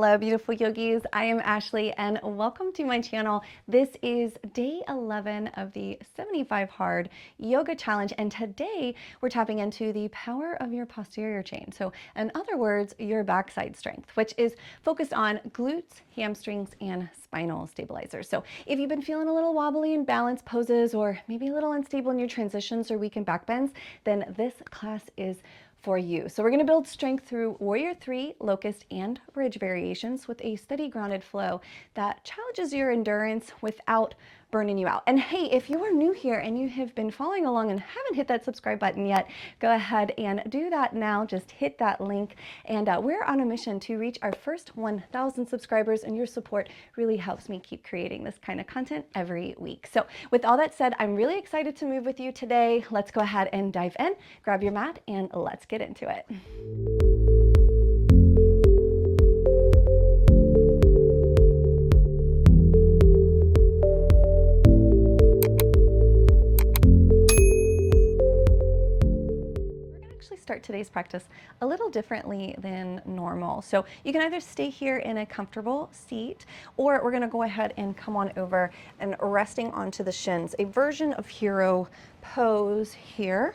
Hello, beautiful yogis. I am Ashley and welcome to my channel. This is day 11 of the 75 Hard Yoga Challenge, and today we're tapping into the power of your posterior chain. So in other words, your backside strength, which is focused on glutes, hamstrings, and spinal stabilizers. So if you've been feeling a little wobbly in balance poses or maybe a little unstable in your transitions or weak in backbends, then this class is for you. So we're going to build strength through Warrior 3, Locust, and Bridge variations with a steady grounded flow that challenges your endurance without burning you out. And hey, if you are new here and you have been following along and haven't hit that subscribe button yet, go ahead and do that now. Just hit that link. And we're on a mission to reach our first 1,000 subscribers, and your support really helps me keep creating this kind of content every week. So with all that said, I'm really excited to move with you today. Let's go ahead and dive in, grab your mat, and let's get into it. Start today's practice a little differently than normal. So you can either stay here in a comfortable seat, or we're going to go ahead and come on over and resting onto the shins, a version of hero pose here,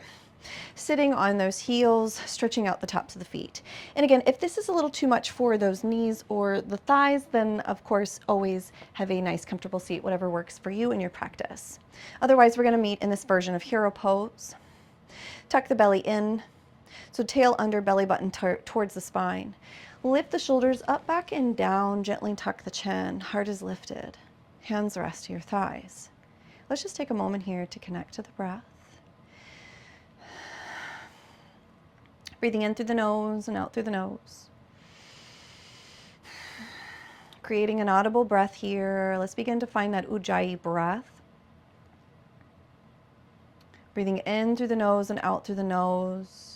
sitting on those heels, stretching out the tops of the feet. And again, if this is a little too much for those knees or the thighs, then of course always have a nice comfortable seat, whatever works for you in your practice. Otherwise, we're going to meet in this version of hero pose. Tuck the belly in. So tail under, belly button towards the spine. Lift the shoulders up, back, and down. Gently tuck the chin. Heart is lifted. Hands rest to your thighs. Let's just take a moment here to connect to the breath. Breathing in through the nose and out through the nose. Creating an audible breath here. Let's begin to find that ujjayi breath. Breathing in through the nose and out through the nose.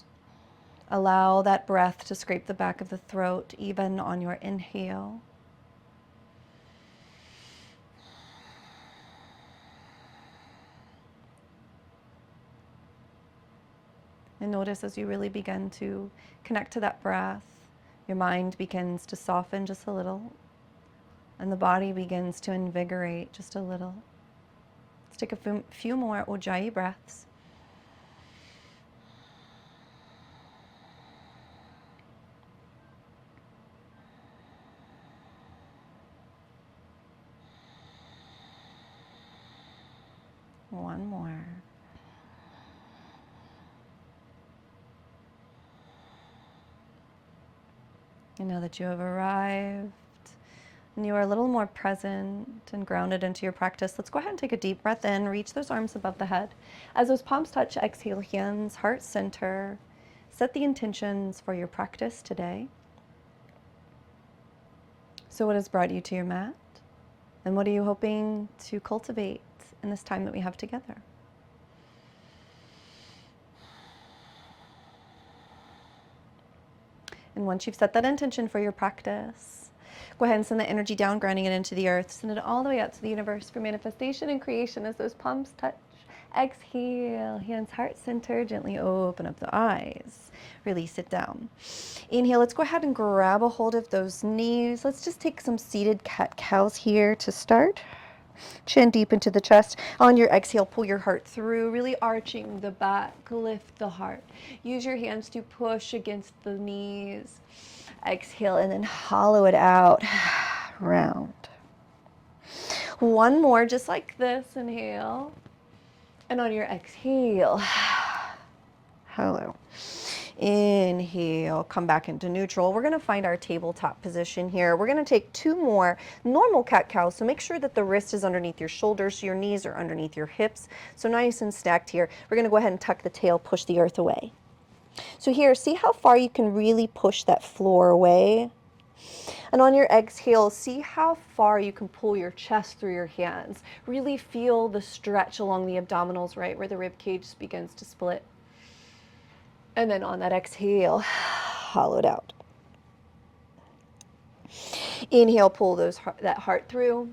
Allow that breath to scrape the back of the throat, even on your inhale. And notice as you really begin to connect to that breath, your mind begins to soften just a little, and the body begins to invigorate just a little. Let's take a few more ujjayi breaths. One more. And now that you have arrived and you are a little more present and grounded into your practice, let's go ahead and take a deep breath in. Reach those arms above the head. As those palms touch, exhale, hands, heart center. Set the intentions for your practice today. So what has brought you to your mat? And what are you hoping to cultivate in this time that we have together? And once you've set that intention for your practice, go ahead and send the energy down, grounding it into the earth. Send it all the way out to the universe for manifestation and creation as those palms touch. Exhale, hands heart center, gently open up the eyes. Release it down. Inhale, let's go ahead and grab a hold of those knees. Let's just take some seated cat-cows here to start. Chin deep into the chest. On your exhale, pull your heart through, really arching the back, lift the heart. Use your hands to push against the knees. Exhale and then hollow it out, round. One more, just like this, inhale. And on your exhale, hollow. Inhale, come back into neutral. We're going to find our tabletop position here. We're going to take two more normal cat-cows. So make sure that the wrist is underneath your shoulders, so your knees are underneath your hips. So nice and stacked here. We're going to go ahead and tuck the tail, push the earth away. So here, see how far you can really push that floor away. And on your exhale, see how far you can pull your chest through your hands. Really feel the stretch along the abdominals, right where the rib cage begins to split. And then on that exhale, hollow it out. Inhale, pull that heart through.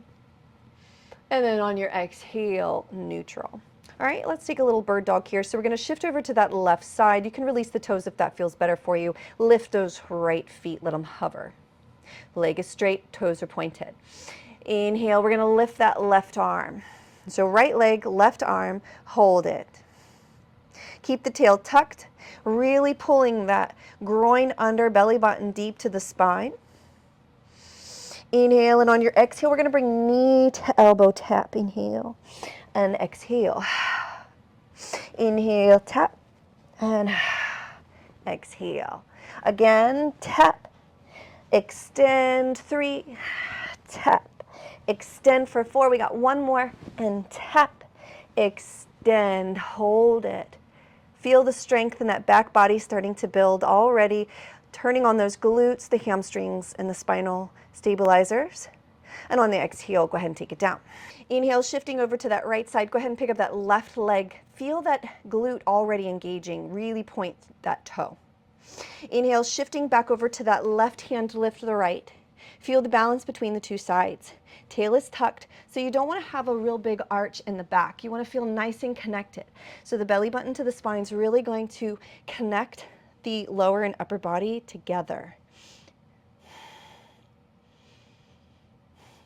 And then on your exhale, neutral. All right, let's take a little bird dog here. So we're going to shift over to that left side. You can release the toes if that feels better for you. Lift those right feet, let them hover. Leg is straight, toes are pointed. Inhale, we're gonna lift that left arm. So right leg, left arm, hold it. Keep the tail tucked, really pulling that groin under, belly button deep to the spine. Inhale, and on your exhale, we're gonna bring knee to elbow tap. Inhale, and exhale. Inhale, tap, and exhale. Again, tap, extend, 3, tap, extend for 4. We got one more, and tap, extend, hold it. Feel the strength in that back body starting to build already, turning on those glutes, the hamstrings, and the spinal stabilizers. And on the exhale, go ahead and take it down. Inhale, shifting over to that right side. Go ahead and pick up that left leg. Feel that glute already engaging. Really point that toe. Inhale, shifting back over to that left hand to lift the right. Feel the balance between the two sides. Tail is tucked, so you don't want to have a real big arch in the back. You want to feel nice and connected. So the belly button to the spine is really going to connect the lower and upper body together.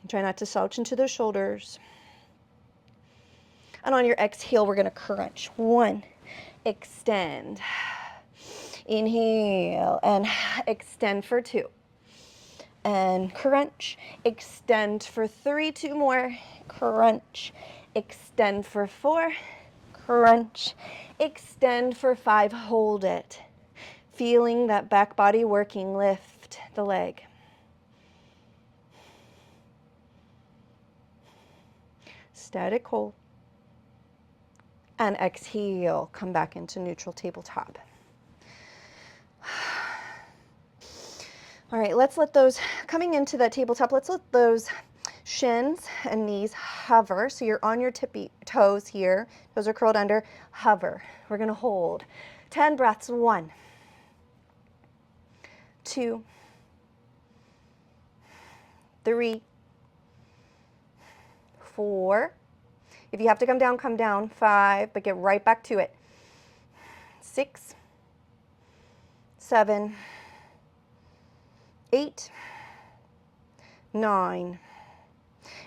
Try not to slouch into those shoulders. And on your exhale, we're going to crunch. 1, extend. Inhale, and extend for 2. And crunch, extend for 3, 2 more, crunch, extend for 4, crunch, extend for 5, hold it. Feeling that back body working, lift the leg. Static hold. And exhale, come back into neutral tabletop. All right, let's let those, coming into that tabletop, let's let those shins and knees hover. So you're on your tippy toes here. Toes are curled under, hover. We're gonna hold. 10 breaths, 1, 2, 3, 4. If you have to come down, 5, but get right back to it. 6, 7, 8, 9,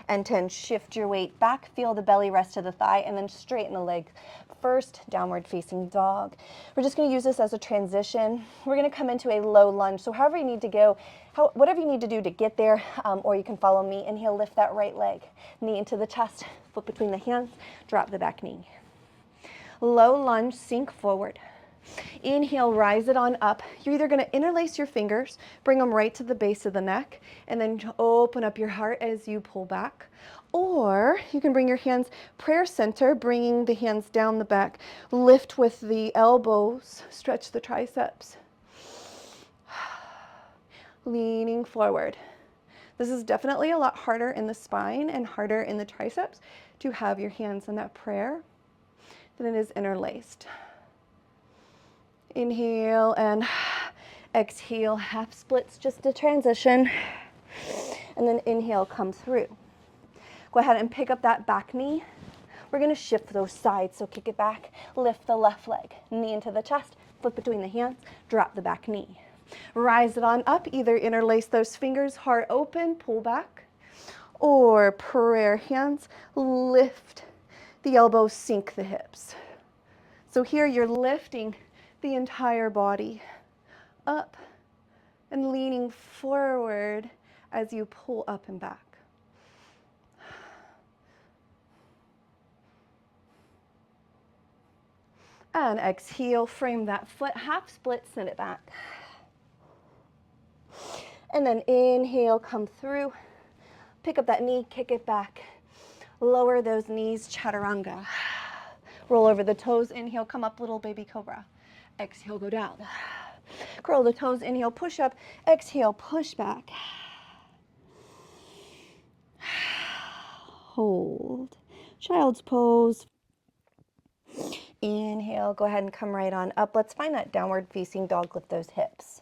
and 10. Shift your weight back, feel the belly rest to the thigh, and then straighten the leg. First, downward facing dog. We're just going to use this as a transition. We're going to come into a low lunge. So however you need to go, whatever you need to do to get there, or you can follow me. Inhale, lift that right leg. Knee into the chest, foot between the hands, drop the back knee. Low lunge, sink forward. Inhale, rise it on up. You're either going to interlace your fingers, bring them right to the base of the neck, and then open up your heart as you pull back. Or you can bring your hands prayer center, bringing the hands down the back. Lift with the elbows, stretch the triceps. Leaning forward. This is definitely a lot harder in the spine and harder in the triceps to have your hands in that prayer than it is interlaced. Inhale and exhale, half splits, just a transition. And then inhale, come through. Go ahead and pick up that back knee. We're gonna shift those sides, so kick it back, lift the left leg, knee into the chest, foot between the hands, drop the back knee. Rise it on up, either interlace those fingers, heart open, pull back, or prayer hands, lift the elbows, sink the hips. So here you're lifting the entire body up and leaning forward as you pull up and back. And exhale, frame that foot, half split, send it back. And then inhale, come through, pick up that knee, kick it back, lower those knees, chaturanga. Roll over the toes, inhale, come up, little baby cobra. Exhale, go down. Curl the toes, inhale, push up, exhale, push back. Hold. Child's pose. Inhale, go ahead and come right on up. Let's find that downward facing dog, lift those hips.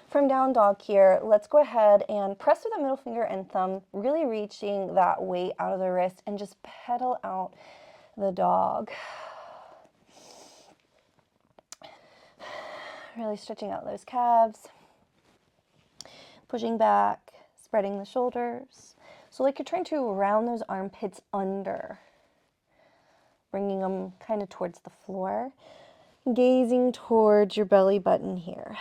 From down dog here, let's go ahead and press with the middle finger and thumb, really reaching that weight out of the wrist and just pedal out the dog. Really stretching out those calves. Pushing back, spreading the shoulders. So like you're trying to round those armpits under, bringing them kind of towards the floor, gazing towards your belly button here.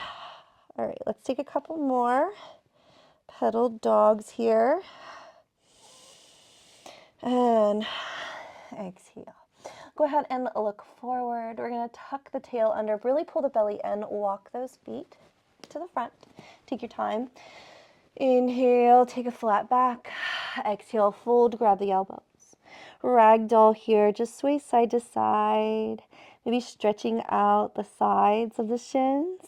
All right, let's take a couple more pedal dogs here. And exhale. Go ahead and look forward. We're going to tuck the tail under, really pull the belly in, walk those feet to the front. Take your time. Inhale, take a flat back. Exhale, fold, grab the elbows. Ragdoll here, just sway side to side. Maybe stretching out the sides of the shins.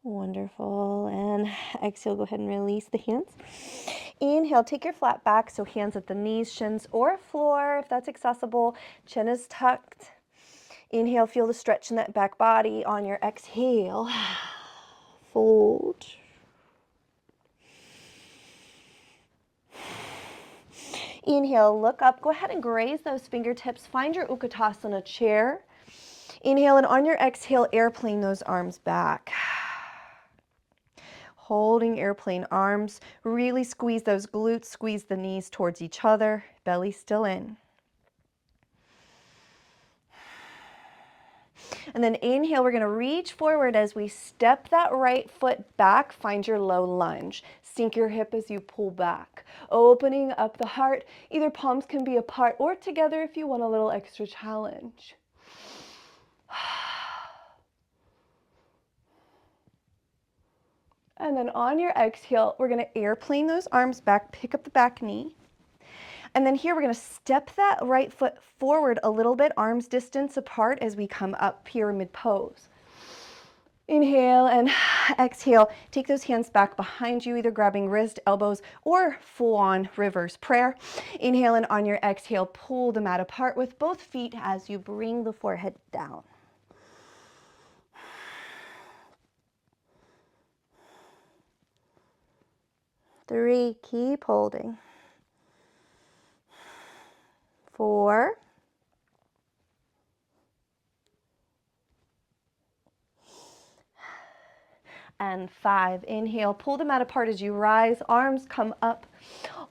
Wonderful. And exhale, go ahead and release the hands. Inhale, take your flat back, so hands at the knees, shins, or floor if that's accessible. Chin is tucked. Inhale, feel the stretch in that back body. On your exhale, fold. Inhale, look up. Go ahead and graze those fingertips. Find your Utkatasana chair. Inhale, and on your exhale, airplane those arms back. Holding airplane arms. Really squeeze those glutes. Squeeze the knees towards each other. Belly still in. And then inhale, we're going to reach forward as we step that right foot back. Find your low lunge. Sink your hip as you pull back. Opening up the heart. Either palms can be apart or together if you want a little extra challenge. And then on your exhale, we're going to airplane those arms back, pick up the back knee. And then here we're going to step that right foot forward a little bit, arms distance apart as we come up, pyramid pose. Inhale and exhale. Take those hands back behind you, either grabbing wrist, elbows, or full-on reverse prayer. Inhale, and on your exhale, pull the mat apart with both feet as you bring the forehead down. Three, keep holding. 4. And 5. Inhale, pull the mat apart as you rise, arms come up.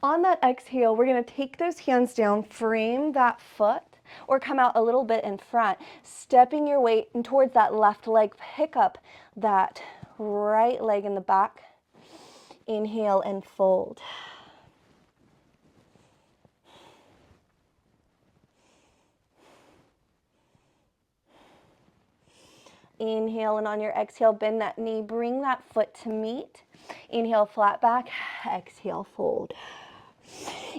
On that exhale, we're going to take those hands down, frame that foot, or come out a little bit in front, stepping your weight in towards that left leg. Pick up that right leg in the back. Inhale and fold. Inhale, and on your exhale, bend that knee, bring that foot to meet. Inhale, flat back, exhale, fold.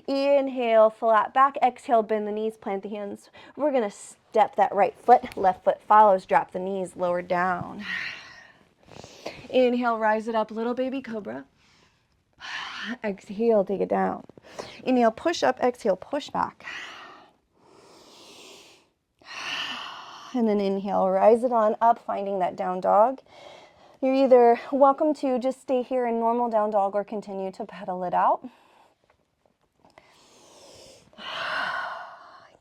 Inhale, flat back, exhale, bend the knees, plant the hands. We're going to step that right foot, left foot follows, drop the knees, lower down. Inhale, rise it up, little baby cobra. Exhale, take it down. Inhale, push up, exhale, push back. And then inhale, rise it on up, finding that down dog. You're either welcome to just stay here in normal down dog or continue to pedal it out.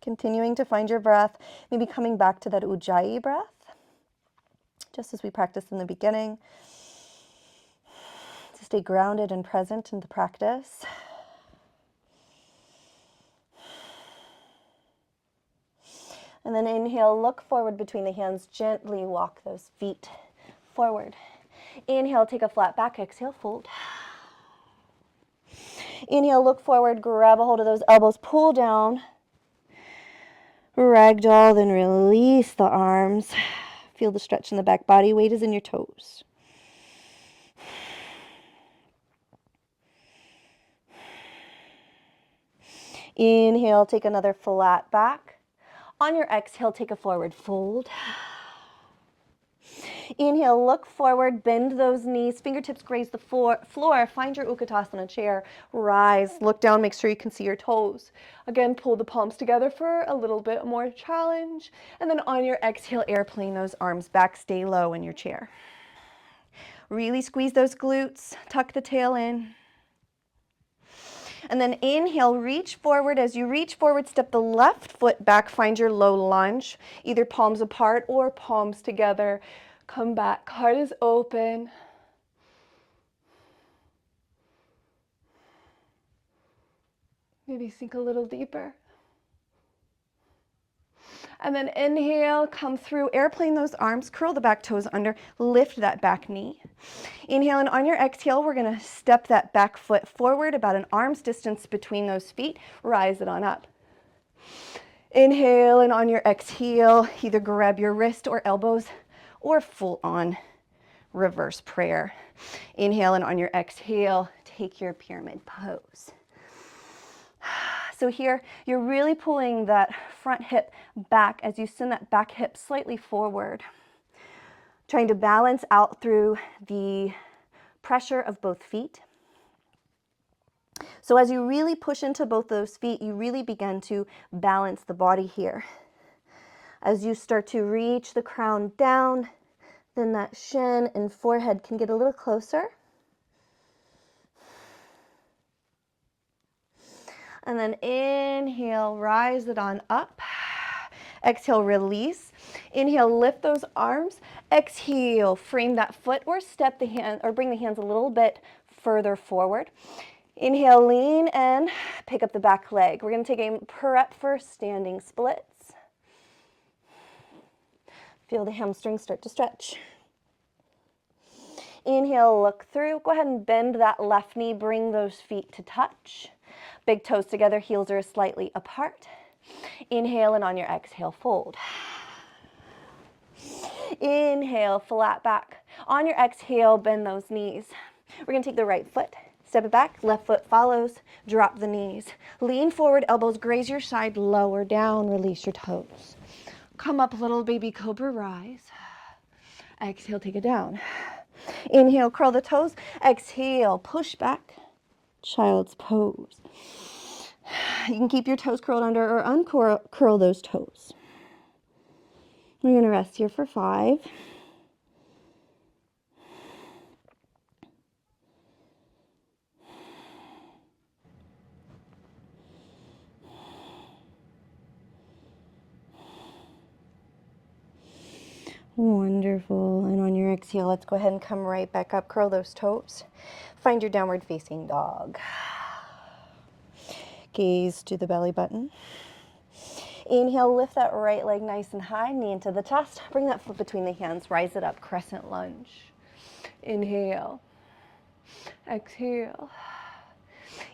Continuing to find your breath, maybe coming back to that Ujjayi breath, just as we practiced in the beginning. To stay grounded and present in the practice. And then inhale, look forward between the hands, gently walk those feet forward. Inhale, take a flat back, exhale, fold. Inhale, look forward, grab a hold of those elbows, pull down. Ragdoll, then release the arms. Feel the stretch in the back body, weight is in your toes. Inhale, take another flat back. On your exhale, take a forward fold. Inhale, look forward, bend those knees, fingertips graze the floor, find your Utkatasana chair, rise, look down, make sure you can see your toes. Again, pull the palms together for a little bit more challenge, and then on your exhale, airplane those arms back, stay low in your chair. Really squeeze those glutes, tuck the tail in. And then inhale, reach forward. As you reach forward, step the left foot back, find your low lunge, either palms apart or palms together. Come back, heart is open. Maybe sink a little deeper. And then inhale, come through, airplane those arms, curl the back toes under, lift that back knee. Inhale, and on your exhale, we're gonna step that back foot forward about an arm's distance between those feet, rise it on up. Inhale, and on your exhale, either grab your wrist or elbows or full on reverse prayer. Inhale, and on your exhale, take your pyramid pose. So here, you're really pulling that front hip back as you send that back hip slightly forward, trying to balance out through the pressure of both feet. So as you really push into both those feet, you really begin to balance the body here. As you start to reach the crown down, then that shin and forehead can get a little closer. And then inhale, rise it on up. Exhale, release. Inhale, lift those arms. Exhale, frame that foot or step the hand or bring the hands a little bit further forward. Inhale, lean in, pick up the back leg. We're going to take a prep for standing splits. Feel the hamstrings start to stretch. Inhale, look through. Go ahead and bend that left knee, bring those feet to touch. Big toes together, heels are slightly apart. Inhale, and on your exhale, fold. Inhale, flat back. On your exhale, bend those knees. We're going to take the right foot, step it back, left foot follows, drop the knees. Lean forward, elbows graze your side, lower down, release your toes. Come up, little baby cobra, rise. Exhale, take it down. Inhale, curl the toes. Exhale, push back, child's pose. You can keep your toes curled under or uncurl those toes. We're going to rest here for 5. Wonderful. And on your exhale, let's go ahead and come right back up. Curl those toes. Find your downward facing dog. Gaze to the belly button. Inhale, lift that right leg nice and high, knee into the chest. Bring that foot between the hands, rise it up, crescent lunge. Inhale. Exhale.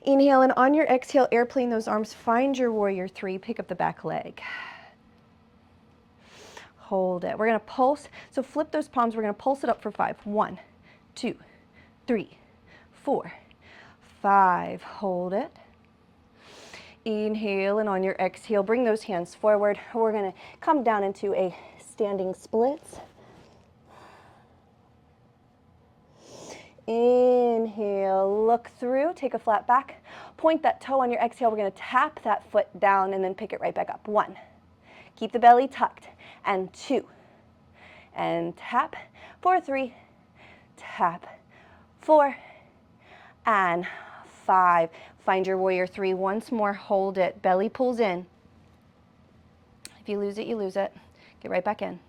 Inhale, and on your exhale, airplane those arms. Find your warrior 3. Pick up the back leg. Hold it. We're going to pulse. So flip those palms. We're going to pulse it up for 5. 1, 2, 3, 4, 5. Hold it. Inhale, and on your exhale, bring those hands forward. We're going to come down into a standing splits. Inhale, look through, take a flat back. Point that toe on your exhale. We're going to tap that foot down and then pick it right back up. 1. Keep the belly tucked. And 2. And tap. For 3. Tap. 4. And 5. Find your warrior 3 once more. Hold it. Belly pulls in. If you lose it, you lose it. Get right back in.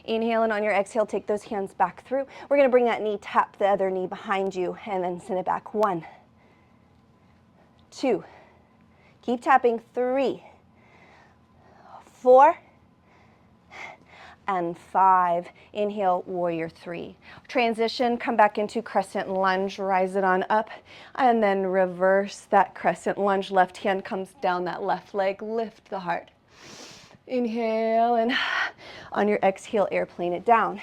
Inhale, and on your exhale, take those hands back through. We're going to bring that knee, tap the other knee behind you, and then send it back. 1, 2. Keep tapping. 3, 4, and 5. Inhale, warrior 3. Transition, come back into crescent lunge, rise it on up, and then reverse that crescent lunge. Left hand comes down that left leg, lift the heart. Inhale, and on your exhale, airplane it down.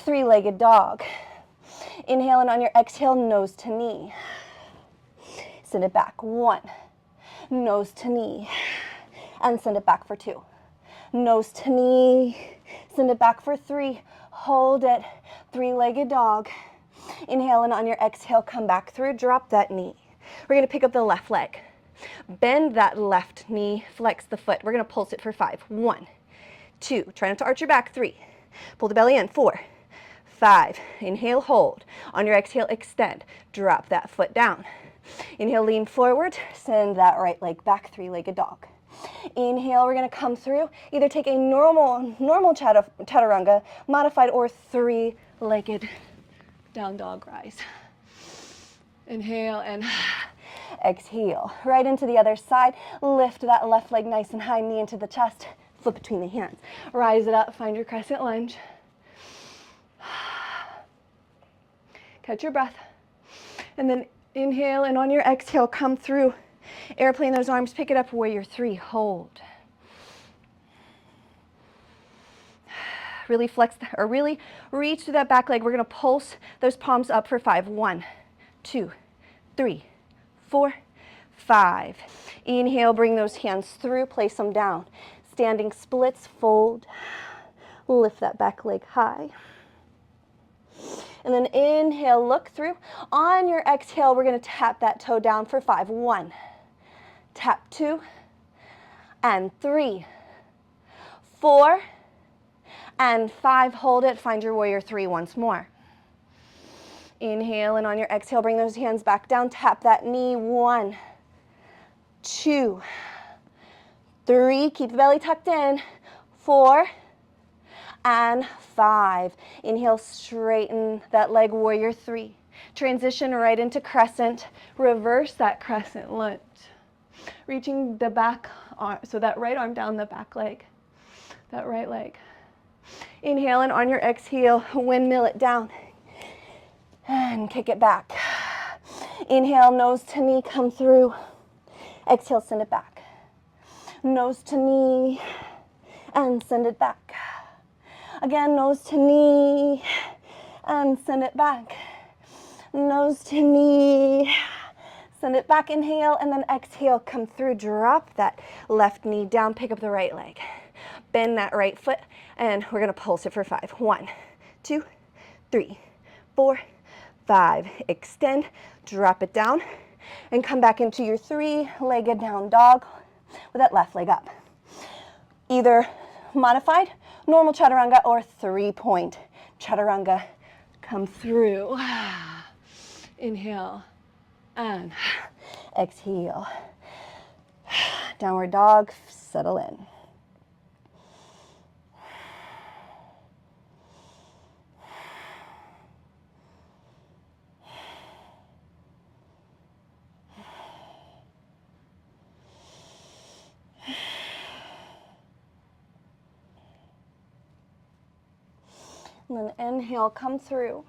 3-legged dog. Inhale, and on your exhale, nose to knee. Send it back. 1, nose to knee, and send it back for 2. Nose to knee, send it back for 3, hold it, 3-legged dog. Inhale, and on your exhale, come back through, drop that knee. We're going to pick up the left leg. Bend that left knee, flex the foot. We're going to pulse it for 5. 1, 2, try not to arch your back. 3, pull the belly in. 4, 5, inhale, hold. On your exhale, extend, drop that foot down. Inhale, lean forward, send that right leg back, three-legged dog. Inhale, we're gonna come through, either take a normal chaturanga, modified, or three-legged down dog rise. Inhale and exhale. Right into the other side. Lift that left leg nice and high, knee into the chest. Flip between the hands. Rise it up, find your crescent lunge. Catch your breath. And then inhale, and on your exhale, come through. Airplane those arms, pick it up, warrior three, hold. Really flex, or really reach through that back leg. We're gonna pulse those palms up for 5. 1, 2, 3, 4, 5. Inhale, bring those hands through, place them down. Standing splits, fold. Lift that back leg high. And then inhale, look through. On your exhale, we're gonna tap that toe down for 5. 1, tap 2, and 3, 4, and 5. Hold it, find your warrior three once more. Inhale, and on your exhale, bring those hands back down, tap that knee. 1, 2, 3, keep the belly tucked in. 4, and 5. Inhale, straighten that leg, warrior three. Transition right into crescent. Reverse that crescent lunge. Reaching the back arm, so that right arm down the back leg, that right leg. Inhale, and on your exhale, windmill it down and kick it back. Inhale, nose to knee, come through. Exhale, send it back. Nose to knee and send it back. Again, nose to knee and send it back. Nose to knee, send it back. Inhale, and then exhale, come through. Drop that left knee down, pick up the right leg. Bend that right foot, and we're gonna pulse it for 5. 1, 2, 3, 4, 5. Extend, drop it down, and come back into your three-legged down dog with that left leg up. Either modified, normal chaturanga, or three-point chaturanga. Come through. Inhale and exhale. Downward dog, settle in. And then inhale, come through.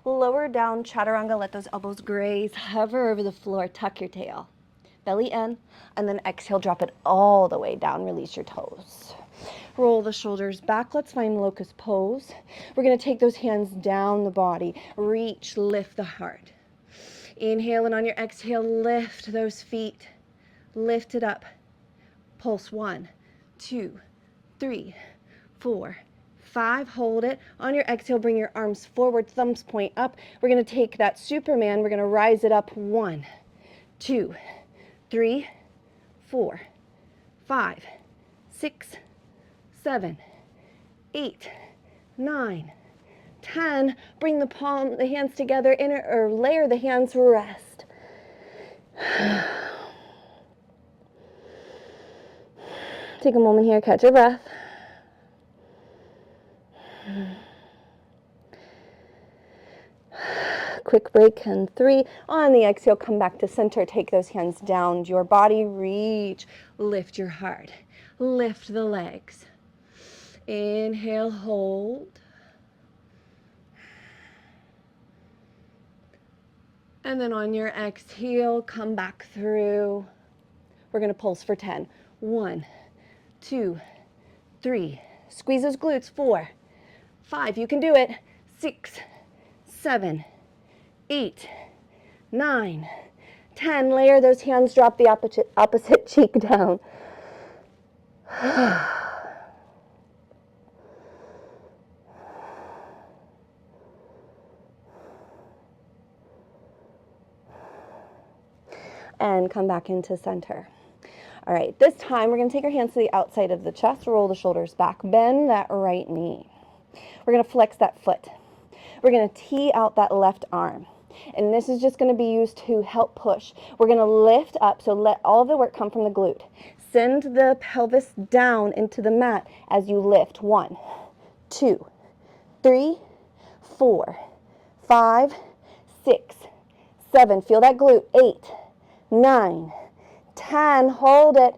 Lower down chaturanga, let those elbows graze, hover over the floor, tuck your tail. Belly in, and then exhale, drop it all the way down, release your toes. Roll the shoulders back, let's find locust pose. We're gonna take those hands down the body, reach, lift the heart. Inhale, and on your exhale, lift those feet, lift it up. Pulse 1, 2, 3, 4, 5, hold it. On your exhale, bring your arms forward, thumbs point up. We're gonna take that Superman, we're gonna rise it up. 1, 2, 3, 4, 5, 6, 7, 8, 9, 10. Bring the hands together, or layer the hands, rest. Take a moment here, catch your breath. Quick break, and 3. On the exhale, come back to center. Take those hands down your body, reach, lift your heart, lift the legs. Inhale, hold. And then on your exhale, come back through. We're gonna pulse for 10. 1, 2, 3. Squeeze those glutes. 4, 5. You can do it. 6, 7, 8, 9, 10. Layer those hands, drop the opposite cheek down. And come back into center. All right, this time we're gonna take our hands to the outside of the chest, roll the shoulders back, bend that right knee. We're gonna flex that foot. We're gonna tee out that left arm. And this is just going to be used to help push. We're going to lift up, so let all of the work come from the glute. Send the pelvis down into the mat as you lift. 1, 2, 3, 4, 5, 6, 7. Feel that glute. 8, 9, 10. Hold it.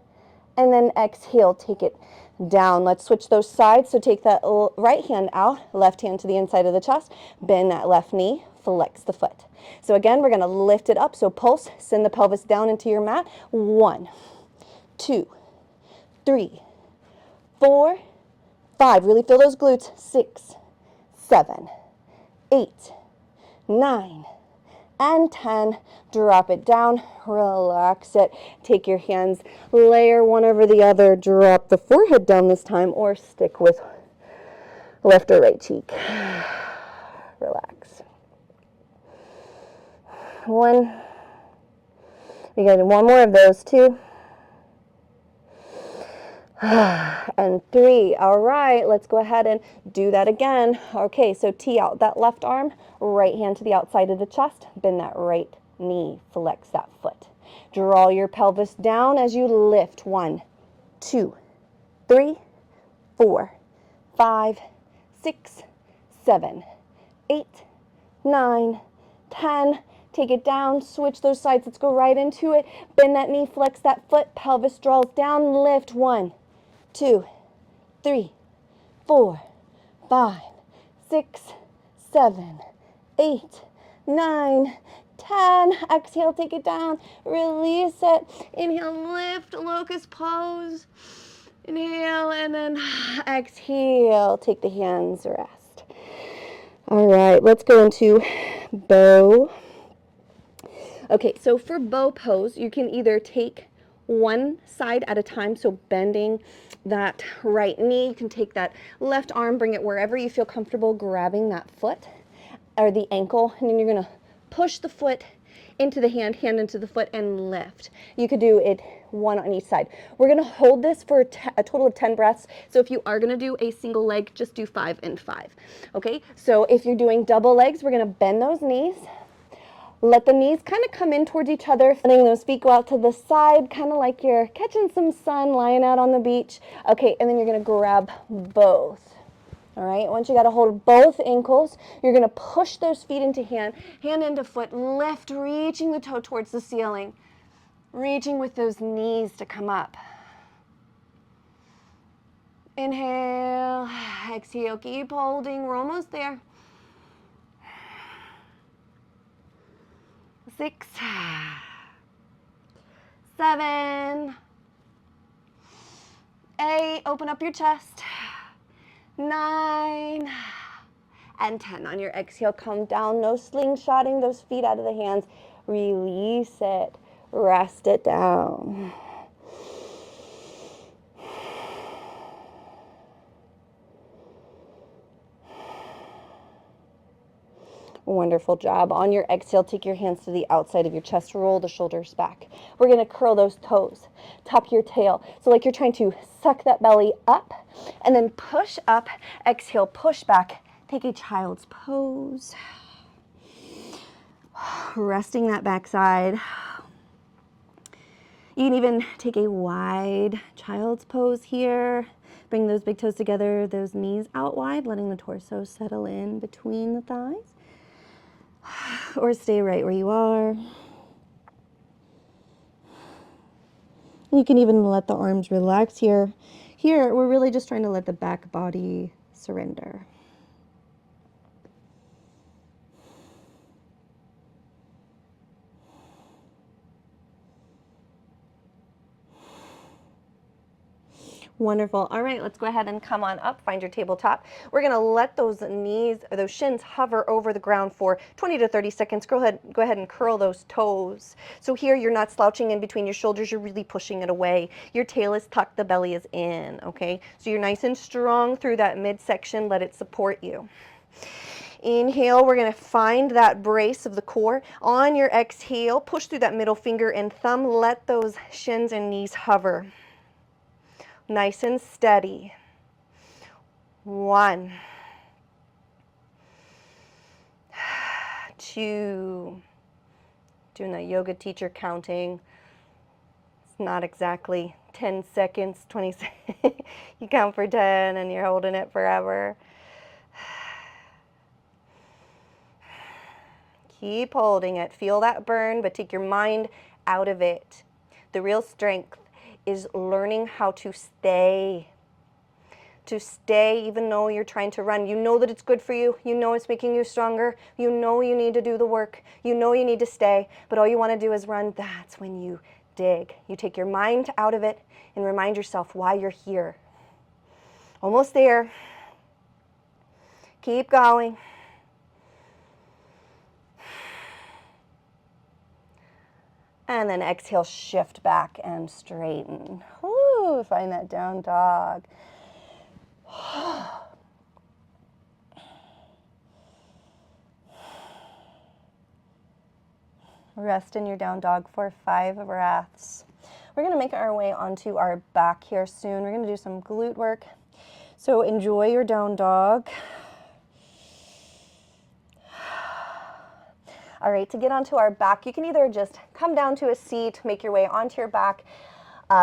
And then exhale, take it down. Let's switch those sides. So take that right hand out, left hand to the inside of the chest, bend that left knee, flex the foot. So again, we're going to lift it up. So pulse, send the pelvis down into your mat. 1, 2, 3, 4, 5. Really feel those glutes. 6, 7, 8, 9, and 10. Drop it down, relax it. Take your hands, layer one over the other, drop the forehead down this time, or stick with left or right cheek. Relax. 1. We got one more of those. 2. And 3. All right, let's go ahead and do that again. Okay, so tee out that left arm, right hand to the outside of the chest, bend that right knee, flex that foot. Draw your pelvis down as you lift. 1, 2, 3, 4, 5, 6, 7, 8, 9, 10. Take it down, switch those sides. Let's go right into it. Bend that knee, flex that foot, pelvis draws down, lift. 1, 2, 3, 4, 5, 6, 7, 8, 9, 10. Exhale, take it down, release it. Inhale, lift, locust pose. Inhale, and then exhale, take the hands, rest. All right, let's go into bow. Okay, so for bow pose, you can either take one side at a time, so bending that right knee. You can take that left arm, bring it wherever you feel comfortable, grabbing that foot or the ankle, and then you're going to push the foot into the hand, hand into the foot, and lift. You could do it one on each side. We're going to hold this for a total of 10 breaths. So if you are going to do a single leg, just do 5 and 5. Okay, so if you're doing double legs, we're going to bend those knees. Let the knees kind of come in towards each other, letting those feet go out to the side, kind of like you're catching some sun, lying out on the beach. Okay, and then you're going to grab both. All right, once you got a hold of both ankles, you're going to push those feet into hand, hand into foot, lift, reaching the toe towards the ceiling, reaching with those knees to come up. Inhale, exhale, keep holding, we're almost there. 6, 7, 8, open up your chest. 9, and 10. On your exhale, come down, no slingshotting those feet out of the hands. Release it, rest it down. Wonderful job. On your exhale, take your hands to the outside of your chest, roll the shoulders back. We're going to curl those toes, tuck your tail. So like you're trying to suck that belly up and then push up, exhale, push back, take a child's pose. Resting that backside. You can even take a wide child's pose here. Bring those big toes together, those knees out wide, letting the torso settle in between the thighs. Or stay right where you are. You can even let the arms relax here. Here, we're really just trying to let the back body surrender. Wonderful. All right, let's go ahead and come on up. Find your tabletop. We're going to let those knees or those shins hover over the ground for 20 to 30 seconds. Go ahead and curl those toes. So here you're not slouching in between your shoulders. You're really pushing it away. Your tail is tucked. The belly is in. Okay, so you're nice and strong through that midsection. Let it support you. Inhale, we're going to find that brace of the core. On your exhale, push through that middle finger and thumb. Let those shins and knees hover. Nice and steady. 1, 2. Doing a yoga teacher counting. It's not exactly 10 seconds, 20 seconds. You count for 10 and you're holding it forever. Keep holding it. Feel that burn, but take your mind out of it. The real strength is learning how to stay. To stay even though you're trying to run. You know that it's good for you. You know it's making you stronger. You know you need to do the work. You know you need to stay. But all you want to do is run. That's when you dig. You take your mind out of it and remind yourself why you're here. Almost there. Keep going. And then exhale, shift back and straighten. Woo, find that down dog. Rest in your down dog for 5 breaths. We're going to make our way onto our back here soon. We're going to do some glute work. So enjoy your down dog. All right, to get onto our back, you can either just come down to a seat, make your way onto your back,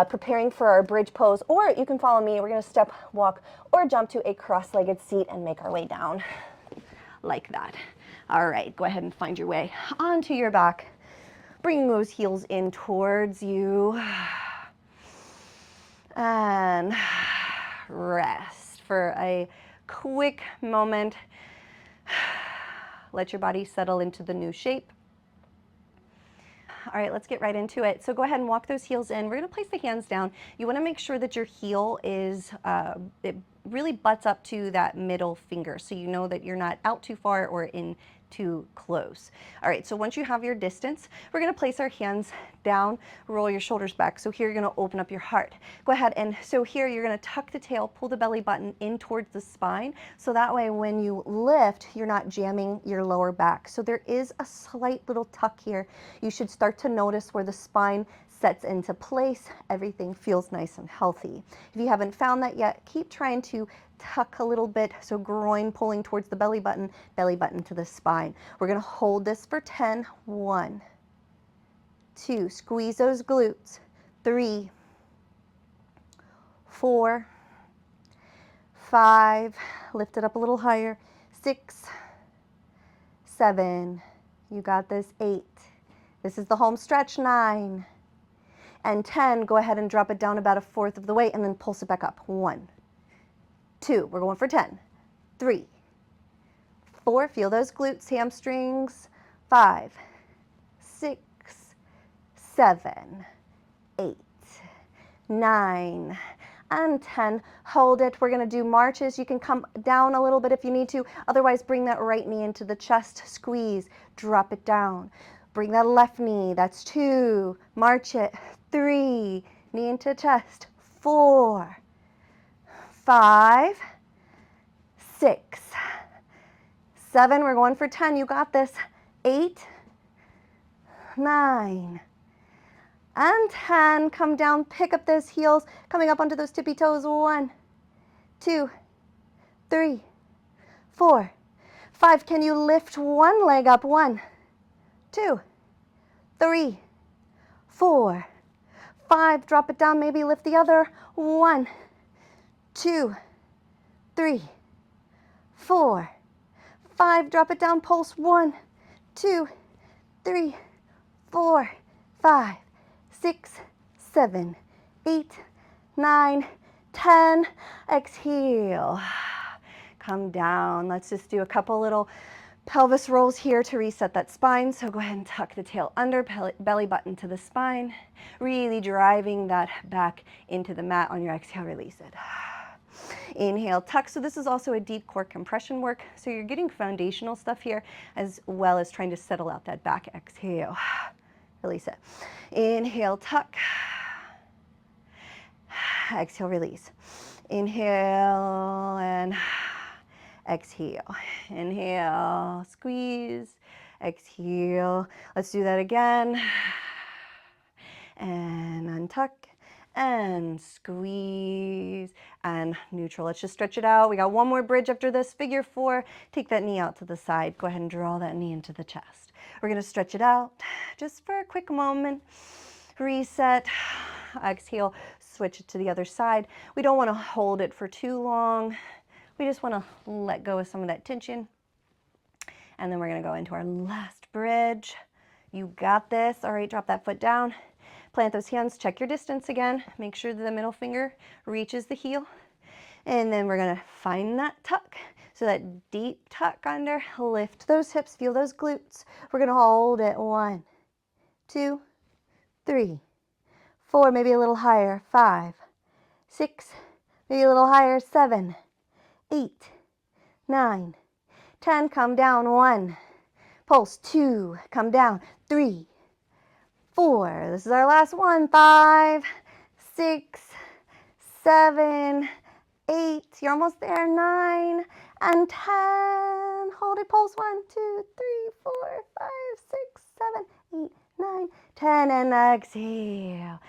preparing for our bridge pose, or you can follow me. We're going to step, walk, or jump to a cross-legged seat and make our way down like that. All right, go ahead and find your way onto your back. Bring those heels in towards you. And rest for a quick moment. Let your body settle into the new shape. All right, let's get right into it. So go ahead and walk those heels in. We're going to place the hands down. You want to make sure that your heel is, it really butts up to that middle finger, so you know that you're not out too far or in too close. All right, so once you have your distance, we're going to place our hands down, roll your shoulders back. So here you're going to open up your heart. Go ahead, and so here you're going to tuck the tail, pull the belly button in towards the spine, so that way when you lift, you're not jamming your lower back. So there is a slight little tuck here. You should start to notice where the spine sets into place. Everything feels nice and healthy. If you haven't found that yet, keep trying to tuck a little bit, so groin pulling towards the belly button to the spine. We're going to hold this for 10. 1, 2, squeeze those glutes. 3, 4, 5, lift it up a little higher. 6, 7, you got this. 8, this is the home stretch. 9, and 10, go ahead and drop it down about 1/4 of the way and then pulse it back up. 1, 2, we're going for 10. 3, 4, feel those glutes, hamstrings. 5, 6, 7, 8, 9, and 10. Hold it. We're going to do marches. You can come down a little bit if you need to. Otherwise, bring that right knee into the chest. Squeeze. Drop it down. Bring that left knee. That's 2. March it. 3. Knee into chest. 4, 5, 6, 7. We're going for 10. You got this. 8, 9, and 10. Come down, pick up those heels, coming up onto those tippy toes. 1, 2, 3, 4, 5. Can you lift one leg up? 1, 2, 3, 4, 5. Drop it down, maybe lift the other. 1, 2, 3, 4, 5. Drop it down, pulse. 1, 2, 3, 4, 5, 6, 7, 8, 9, 10. Exhale. Come down. Let's just do a couple little pelvis rolls here to reset that spine. So go ahead and tuck the tail under, belly button to the spine, really driving that back into the mat. On your exhale, release it. Inhale, tuck. So this is also a deep core compression work. So you're getting foundational stuff here as well as trying to settle out that back. Exhale, release it. Inhale, tuck. Exhale, release. Inhale and exhale. Inhale, squeeze. Exhale. Let's do that again. And untuck and squeeze, and neutral. Let's just stretch it out. We got one more bridge after this, figure 4. Take that knee out to the side. Go ahead and draw that knee into the chest. We're gonna stretch it out just for a quick moment. Reset, exhale, switch it to the other side. We don't wanna hold it for too long. We just wanna let go of some of that tension. And then we're gonna go into our last bridge. You got this. All right, drop that foot down. Plant those hands, check your distance again. Make sure that the middle finger reaches the heel. And then we're gonna find that tuck. So that deep tuck under, lift those hips, feel those glutes. We're gonna hold it, 1, 2, 3, 4, maybe a little higher, 5, 6, maybe a little higher, 7, 8, 9, 10, come down, 1, pulse, 2, come down, 3, 4, this is our last one, 5, 6, 7, 8, you're almost there, 9, and 10, hold it, pulse, 1, 2, 3, 4, 5, 6, 7, 8, 9, 10, and exhale.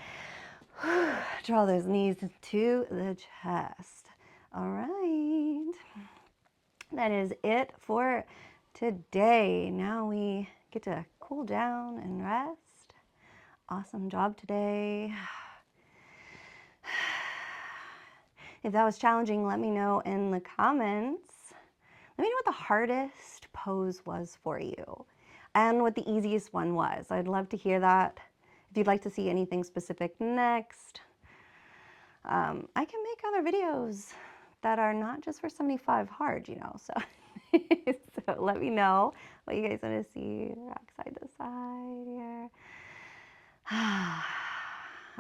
Draw those knees to the chest. All right, that is it for today. Now we get to cool down and rest. Awesome job today. If that was challenging, let me know in the comments. Let me know what the hardest pose was for you and what the easiest one was. I'd love to hear that. If you'd like to see anything specific next, I can make other videos that are not just for 75 hard, you know, so. So let me know what you guys want to see. Rock side to side here.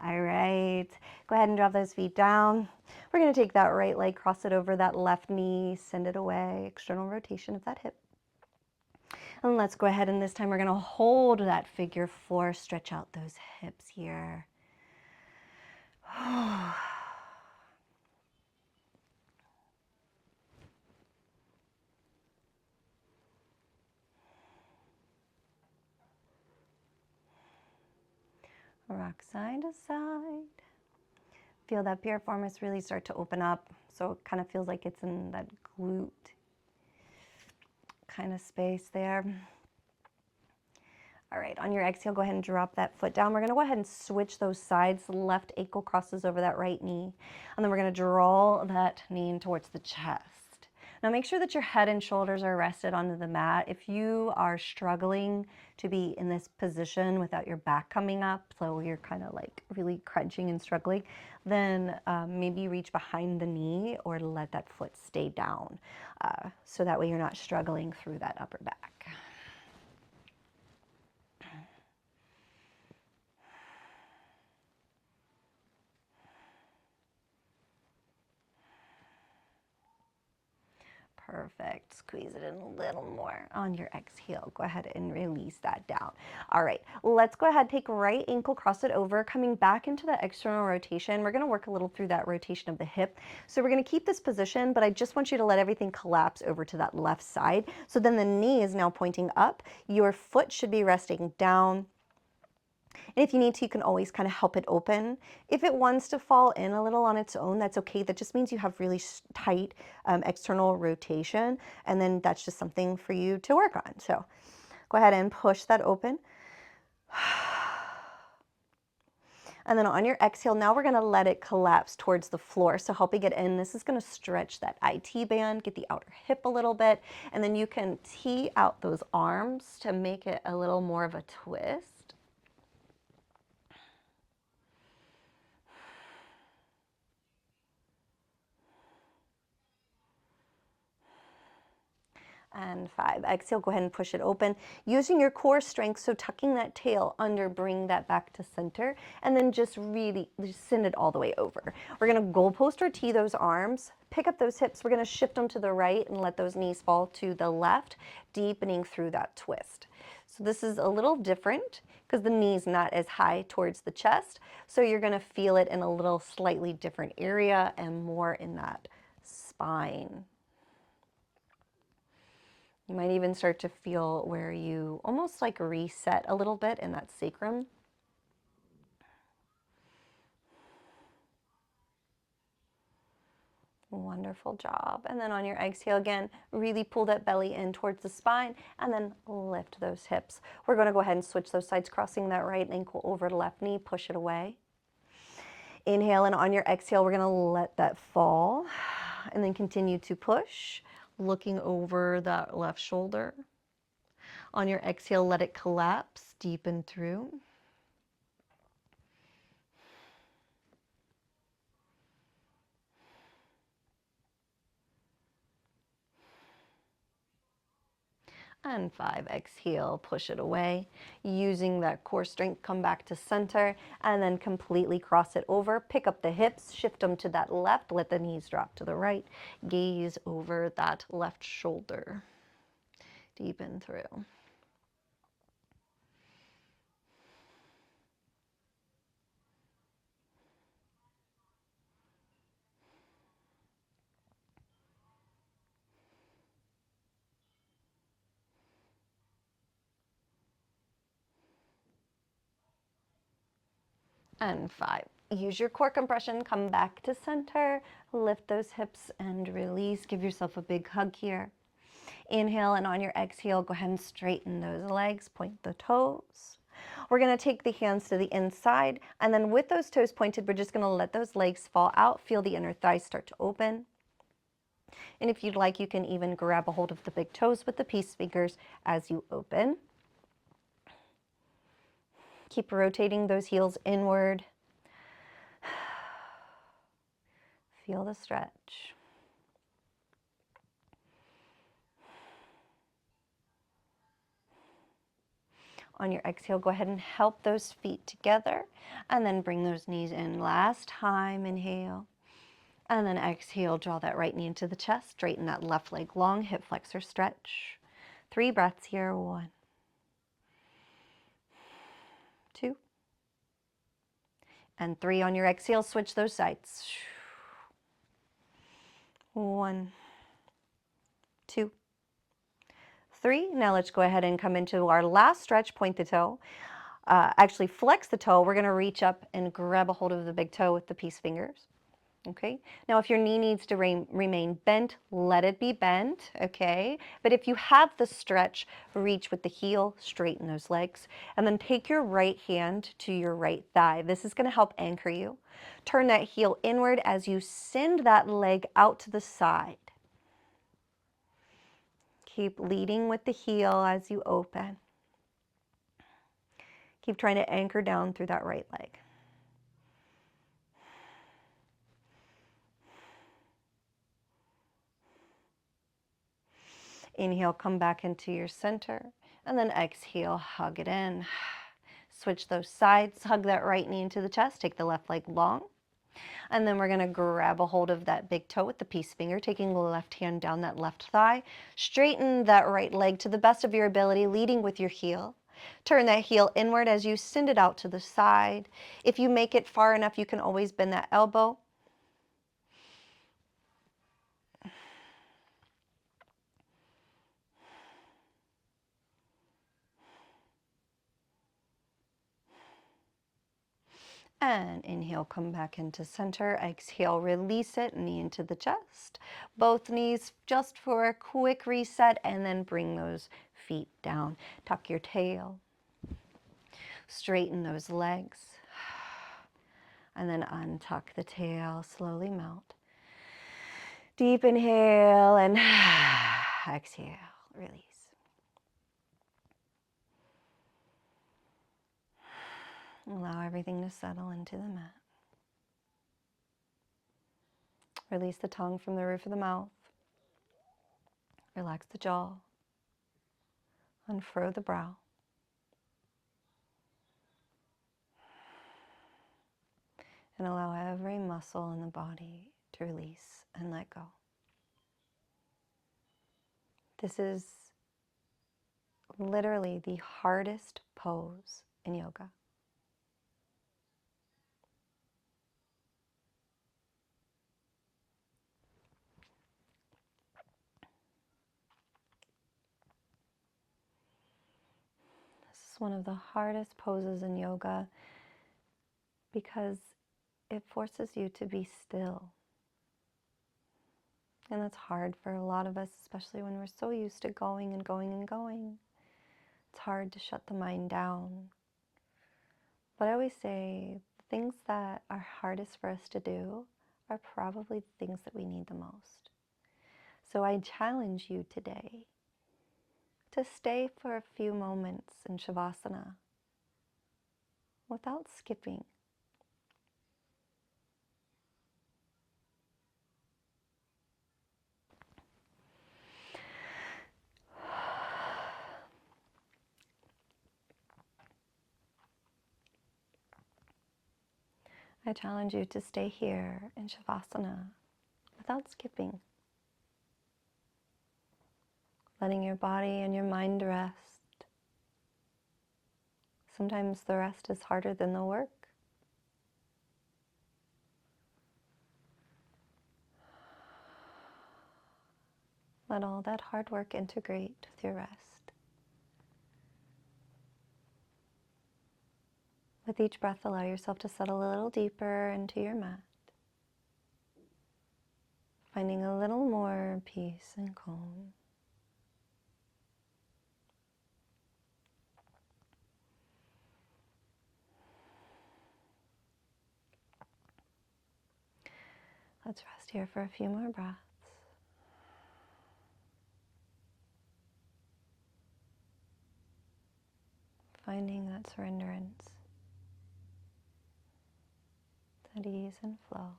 All right, go ahead and drop those feet down. We're gonna take that right leg, cross it over that left knee, send it away, external rotation of that hip. And let's go ahead and this time we're gonna hold that figure 4, stretch out those hips here. Rock side to side. Feel that piriformis really start to open up, so it kind of feels like it's in that glute kind of space there. All right, on your exhale, go ahead and drop that foot down. We're gonna go ahead and switch those sides. Left ankle crosses over that right knee, and then we're gonna draw that knee in towards the chest. Now make sure that your head and shoulders are rested onto the mat. If you are struggling to be in this position without your back coming up, so you're kind of like really crunching and struggling, then maybe reach behind the knee or let that foot stay down. So that way you're not struggling through that upper back. Perfect. Squeeze it in a little more on your exhale. Go ahead and release that down. All right, let's go ahead, take right ankle, cross it over, coming back into the external rotation. We're gonna work a little through that rotation of the hip. So we're gonna keep this position, but I just want you to let everything collapse over to that left side. So then the knee is now pointing up. Your foot should be resting down. And if you need to, you can always kind of help it open. If it wants to fall in a little on its own, that's okay. That just means you have really tight external rotation, and then that's just something for you to work on. So go ahead and push that open. And then on your exhale, now we're gonna let it collapse towards the floor. So helping it in, this is gonna stretch that IT band, get the outer hip a little bit, and then you can tee out those arms to make it a little more of a twist. And 5. Exhale, go ahead and push it open. Using your core strength, so tucking that tail under, bring that back to center, and then just really just send it all the way over. We're gonna goalpost or tee those arms, pick up those hips, we're gonna shift them to the right and let those knees fall to the left, deepening through that twist. So this is a little different because the knee's not as high towards the chest, so you're gonna feel it in a little slightly different area and more in that spine. You might even start to feel where you almost like reset a little bit in that sacrum. Wonderful job. And then on your exhale again, really pull that belly in towards the spine and then lift those hips. We're going to go ahead and switch those sides, crossing that right ankle over the left knee, push it away. Inhale, and on your exhale, we're going to let that fall and then continue to push, looking over that left shoulder. On your exhale, let it collapse, deepen through. And 5, exhale, push it away. Using that core strength, come back to center and then completely cross it over. Pick up the hips, shift them to that left, let the knees drop to the right. Gaze over that left shoulder. Deepen through. And 5. Use your core compression, come back to center, lift those hips and release. Give yourself a big hug here. Inhale, and on your exhale, go ahead and straighten those legs, point the toes. We're going to take the hands to the inside, and then with those toes pointed, we're just going to let those legs fall out. Feel the inner thighs start to open. And if you'd like, you can even grab a hold of the big toes with the peace fingers as you open. Keep rotating those heels inward. Feel the stretch. On your exhale, go ahead and help those feet together and then bring those knees in. Last time, inhale. And then exhale, draw that right knee into the chest, straighten that left leg long, hip flexor stretch. 3 breaths here. 1, 2, and 3. On your exhale, switch those sides. 1, 2, 3. Now let's go ahead and come into our last stretch. Point the toe. Actually flex the toe. We're going to reach up and grab a hold of the big toe with the peace fingers. Okay, now if your knee needs to remain bent, let it be bent, okay? But if you have the stretch, reach with the heel, straighten those legs, and then take your right hand to your right thigh. This is gonna help anchor you. Turn that heel inward as you send that leg out to the side. Keep leading with the heel as you open. Keep trying to anchor down through that right leg. Inhale, come back into your center, and then exhale, hug it in. Switch those sides, hug that right knee into the chest, take the left leg long, and then we're gonna grab a hold of that big toe with the peace finger, taking the left hand down that left thigh, straighten that right leg to the best of your ability, leading with your heel. Turn that heel inward as you send it out to the side. If you make it far enough, you can always bend that elbow. And inhale, come back into center. Exhale, release it, knee into the chest. Both knees just for a quick reset, and then bring those feet down. Tuck your tail. Straighten those legs. And then untuck the tail, slowly melt. Deep inhale and exhale, release. Allow everything to settle into the mat. Release the tongue from the roof of the mouth. Relax the jaw. Unfurrow the brow. And allow every muscle in the body to release and let go. This is literally the hardest pose in yoga. This is one of the hardest poses in yoga because it forces you to be still. And that's hard for a lot of us, especially when we're so used to going and going and going. It's hard to shut the mind down. But I always say the things that are hardest for us to do are probably the things that we need the most. So I challenge you today to stay for a few moments in Shavasana without skipping. I challenge you to stay here in Shavasana without skipping. Letting your body and your mind rest. Sometimes the rest is harder than the work. Let all that hard work integrate with your rest. With each breath, allow yourself to settle a little deeper into your mat, finding a little more peace and calm. Let's rest here for a few more breaths. Finding that surrenderance, that ease and flow.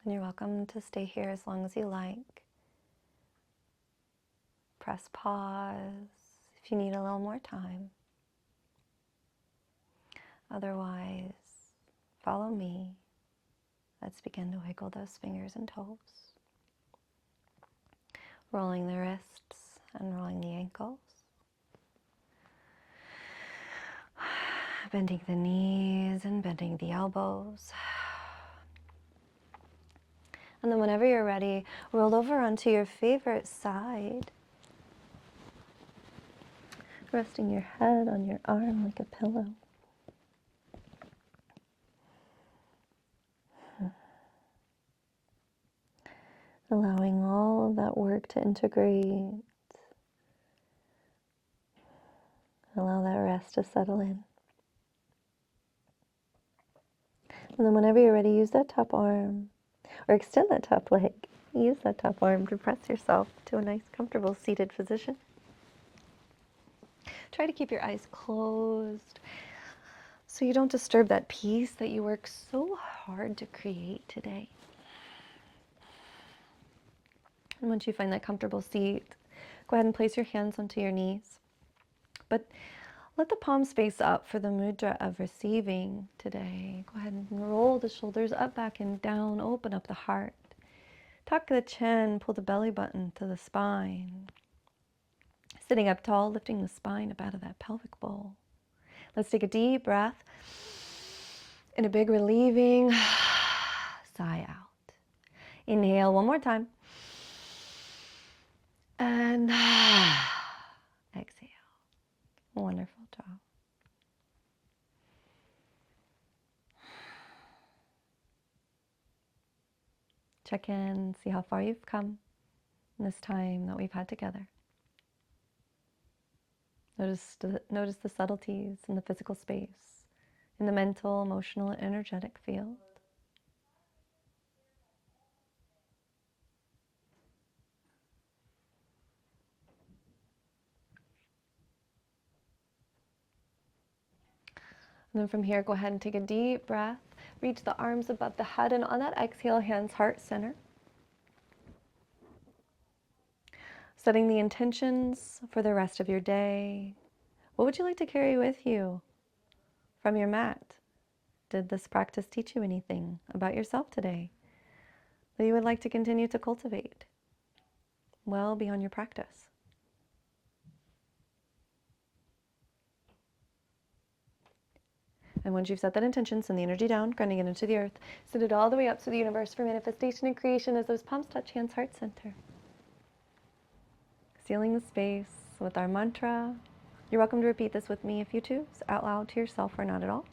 And you're welcome to stay here as long as you like. Press pause if you need a little more time. Otherwise, follow me. Let's begin to wiggle those fingers and toes. Rolling the wrists and rolling the ankles. Bending the knees and bending the elbows. And then whenever you're ready, roll over onto your favorite side. Resting your head on your arm like a pillow. Allowing all of that work to integrate. Allow that rest to settle in. And then whenever you're ready, use that top arm, or extend that top leg. Use that top arm to press yourself to a nice, comfortable seated position. Try to keep your eyes closed so you don't disturb that peace that you work so hard to create today. And once you find that comfortable seat, go ahead and place your hands onto your knees. But let the palms face up for the mudra of receiving today. Go ahead and roll the shoulders up, back, and down. Open up the heart. Tuck the chin, pull the belly button to the spine. Sitting up tall, lifting the spine up out of that pelvic bowl. Let's take a deep breath and a big relieving sigh out. Inhale one more time. And exhale. Wonderful job. Check in, see how far you've come in this time that we've had together. Notice the subtleties in the physical space, in the mental, emotional, and energetic field. And then from here, go ahead and take a deep breath. Reach the arms above the head, and on that exhale, hands heart center. Setting the intentions for the rest of your day. What would you like to carry with you from your mat? Did this practice teach you anything about yourself today that you would like to continue to cultivate well beyond your practice? And once you've set that intention, send the energy down, grounding it into the earth. Send it all the way up to the universe for manifestation and creation as those palms touch hands, heart center. Sealing the space with our mantra, You're welcome to repeat this with me if you choose, out loud to yourself or not at all.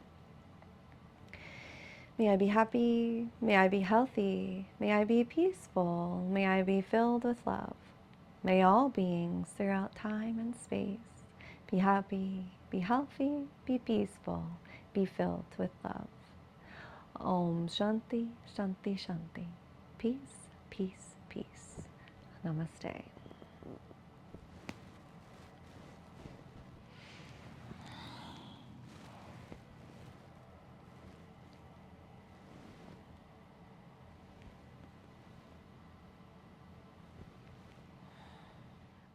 May I be happy, may I be healthy, may I be peaceful, may I be filled with love. May all beings throughout time and space be happy, be healthy, be peaceful, be filled with love. Om Shanti, Shanti, Shanti. Peace, peace, peace. Namaste.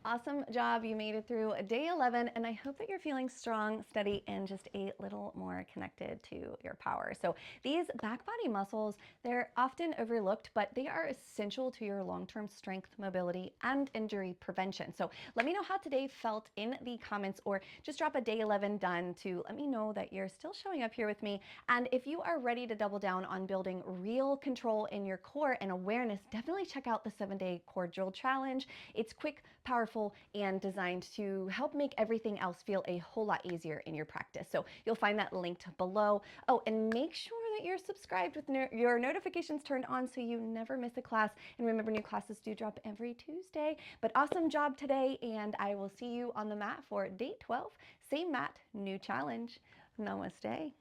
Awesome job. You made it through day 11, and I hope that you're feeling strong, steady, and just a little more connected to your power. So these back body muscles, they're often overlooked, but they are essential to your long-term strength, mobility, and injury prevention. So let me know how today felt in the comments, or just drop a day 11 done to let me know that you're still showing up here with me. And if you are ready to double down on building real control in your core and awareness, definitely check out the 7-day core drill challenge. It's quick, powerful, and designed to help make everything else feel a whole lot easier in your practice. So you'll find that linked below. Oh, and make sure that you're subscribed with your notifications turned on so you never miss a class. And remember, new classes do drop every Tuesday. But awesome job today, and I will see you on the mat for day 12. Same mat, new challenge. Namaste.